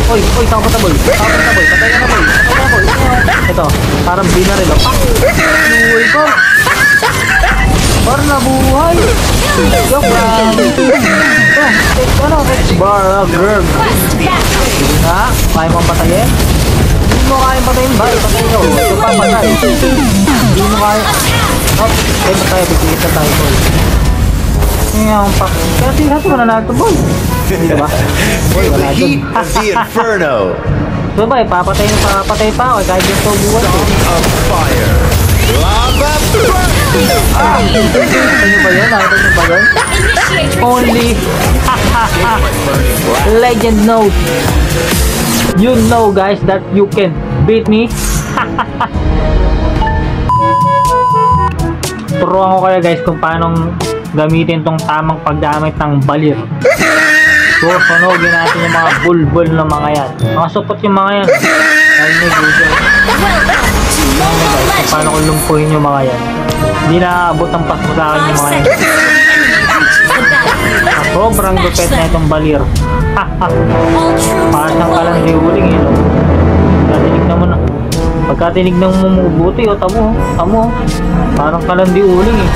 Oy, takot na boy. Patay ka na boy. Ito, parang binaril. Uy ko. Parang nabuhay. Joke lang. Ano? Baragger. Sige nga, kaya mong patayin? Hindi mo kaya patayin ba? Patayin nyo. Ito pa patay. Hindi mo kaya. Ay patay, bigyan tayo boy. Ngayon pa. Kaya tingnan ko na natin boy. Diba? Feel the heat of the inferno. So ba, papatay pa ako kahit yung tubuan ko. Of fire. Lava burn. Nakita nyo ba yun? Only legend knows. You know guys that you can beat me. Turuan ko kayo guys kung paano gamitin tong tamang paggamit ng balir. So, sunogin natin yung mga bulbul na mga yan. Mga supot yung mga yan. Narinig guys. Kung paano ko lumpuhin yung mga yan. Hindi na-abot ang pas mo sa akin yung mga yan. Sobrang lupet na itong balir. Parang siyang kalandi uling yun. Pagkatinig naman na. Pagkatinig ng mumubuti o tamo. Parang kalandi uling eh.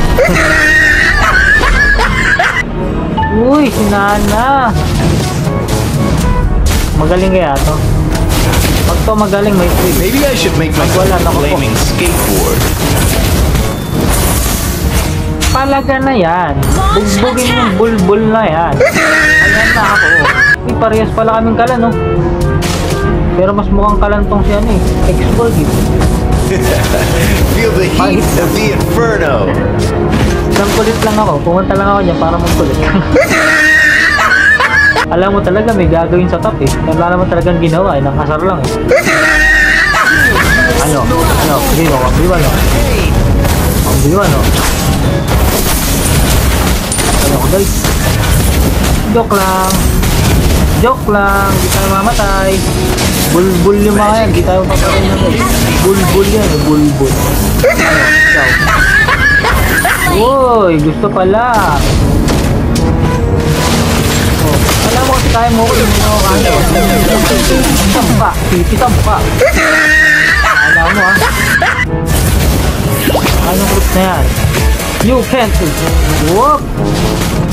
Uy, si Nana. Magaling kaya to? Pag to magaling may trick. Maybe I should make myself a flaming skateboard. Palaga na yan. Bugbugin yung bulbul na yan. Ayan na ako. Uy, parehas pala kaming kalan, no? Pero mas mukhang kalan tong siya eh. Export eh. Feel the heat of the inferno. Nang kulit lang ako. Pumunta lang ako dyan para magkulit. Alam mo talaga may gagawin sa top eh. Wala naman talagang ginawa eh. Nakasar lang eh. Ano? Hindi mo. Kambiwan o. Ano ko guys? Joke lang. Di tayo mamatay. Bulbul yung mga yan. Di tayo papatay na guys. Bulbul yan eh. Bulbul. Ciao. Uy, gusto pala. Oh, alam mo kasi kaya mo ko yung mga kanya. Pisang pa. Alam mo ah. Anong group na yan? You can't. Whoop.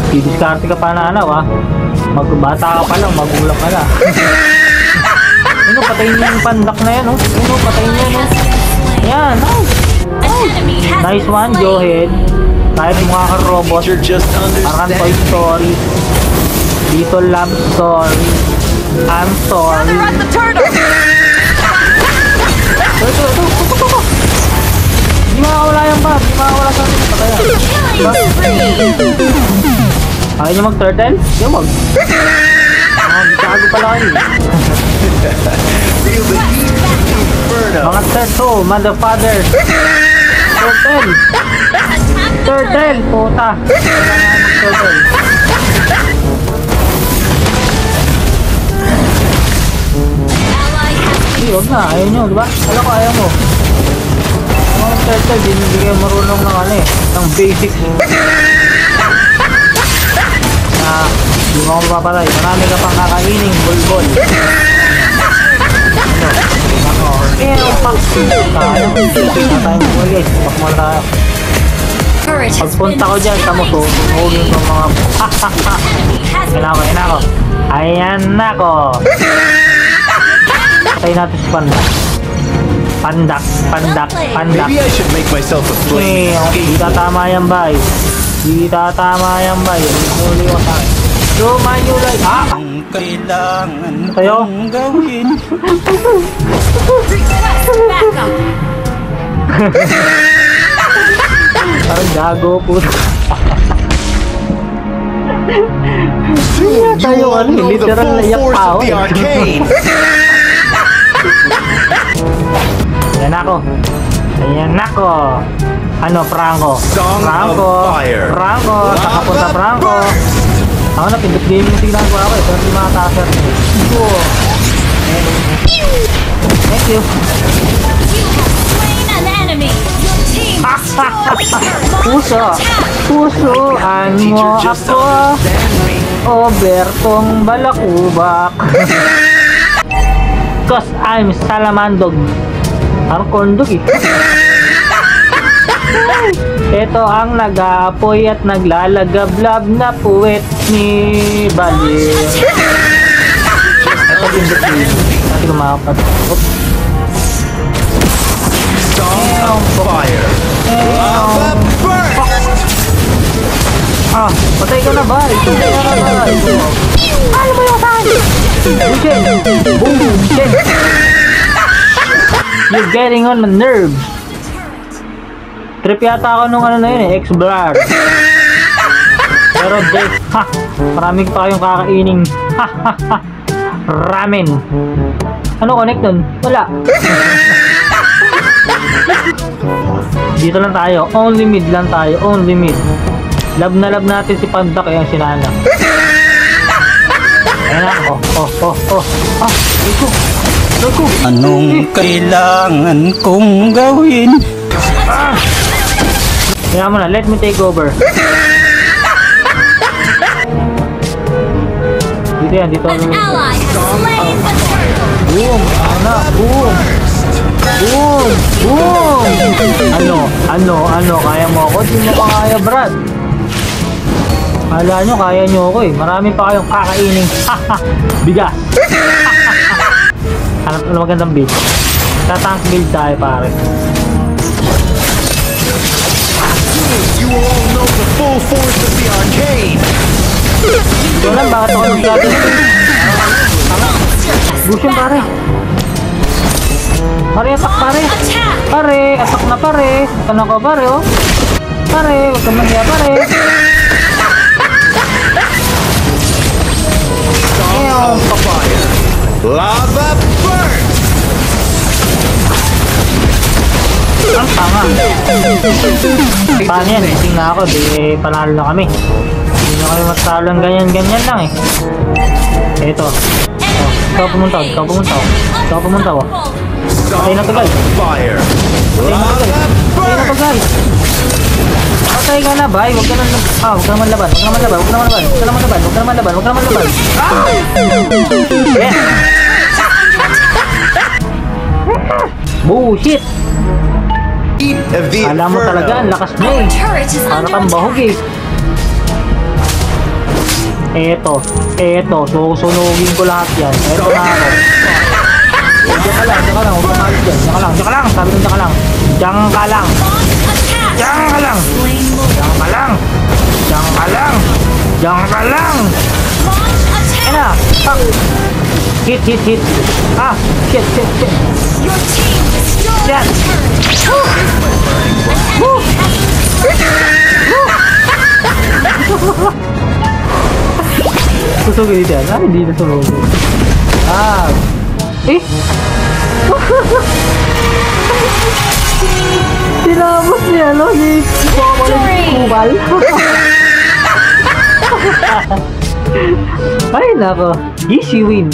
Didiskarte ka pa na ah. Magbata ka pa lang, magulang ka na. Patayin niyo yung pandak na yan oh. Patayin niyo no. Yan, nice one, Johead. Kahit mukha kang robot, parang Toy Story. Dito love story. I'm sorry. Di makakawala yan ba? Di makakawala sa atin. Ayaw nyo mag-turtle? Di mag. Gago pala kayo. Mga turtle, motherfather. Turtle, puta. Turtle. Huwag na, ayaw nyo, diba? Alam ko, ayaw mo. Mga turtle, hindi kayo marunong ng ano eh, ng basics. Hindi mo ako mapapatay. Marami ka pang kakaining bulbol. Ang paksin tayo. Tingnan tayo mo guys. Pakmal tayo. Pagpunta ko dyan, tamo suhugin ko mga Ayan ako. Ayan ako. Patay natin si Pandak. Pandak. Maybe I should make myself a flame Di tatama yan bay. Muli ko sa akin. So, Manulay. Kailangan tayo. Gawin. Parang gago po. Soon you will know the full force of the arcane. Ayan ako. Ano, Franco? Franco. Saka punta Franco. Ako na, pindot gaming tingnan ko ako eh. Pero hindi makataser. Thank you. Pusoan mo ako. O Bertong Balakubak. Cause I'm Salamandog. Parang corndog eh. Ito ang nag-aapoy at naglalagablab na puwet ni Bali. Ito din dito. Natin kumakat. Oops. Song of fire. Lava burst. Ah, patay ka na ba? Patay ka na ba? Ano mo yung saan? Bushin! Boom! Bushin! You're getting on my nerves. Trip yata ako nung ano na yun eh, ex-brar. Pero Jake, ha! Marami pa kayong kakaining, ha ha ha! Ramen! Ano connect nun? Wala! Dito lang tayo, only mid lang tayo, only mid. Love na love natin si Panda kaya ang sinana. Ayan na, ah, ito! Anong kailangan kong gawin? Ah! Kaya mo na, let me take over. Dito yan, dito. An ally has slain the turtle. Boom! Ano? Boom! Boom! Boom! Ano? Kaya mo ako? Di mo pa kaya, Brad. Kala nyo, kaya nyo ako eh. Marami pa kayong kakainin. Bigas! Ano magandang build? Tatank build tayo, pare. You will all know the full force of the arcane. Ito lang, bakit ako nagsabi? Bushin, pare. Pare, atak, pare. Pare, atak na, pare. Ano ko, pare, oh. Pare, huwag ka maniya, pare. Song of fire. Lava burst. Ang tanga. Paano yan? Gising na ako. Di panalo na kami. Hindi na kami matalo ng ganyan-ganyan lang eh. Eto. Oh, ikaw pumunta. Ikaw pumunta. Patay na to, guys. Fire. Patay na to, Lava burst. guys. Patay ka na, bay. Huwag ka naman laban. Yes! Bullshit! Heat of the Alam mo talaga, ang inferno. lakas mo Our eh. turret is Para under kang bahog attack. eh. Eto, susunugin ko lahat yan. Eto na ako. Diyan ka lang, huwag kang halit dyan. Diyan ka lang, sabi nung diyan ka lang. Diyan ka lang. Launch attack. Diyan ka lang. Slain Lord. Diyan ka lang. Diyan ka lang. Diyan ka lang. Launch attack. Ayan na. Pak. Hit. Ah, shit. Your team destroyed Yan. the turret. Woo! Susugin dito yan. Ah, hindi na sumugin. Ah. Eh? Tinapos niya, no? Ni Kubal. Ay, nako. Easy win.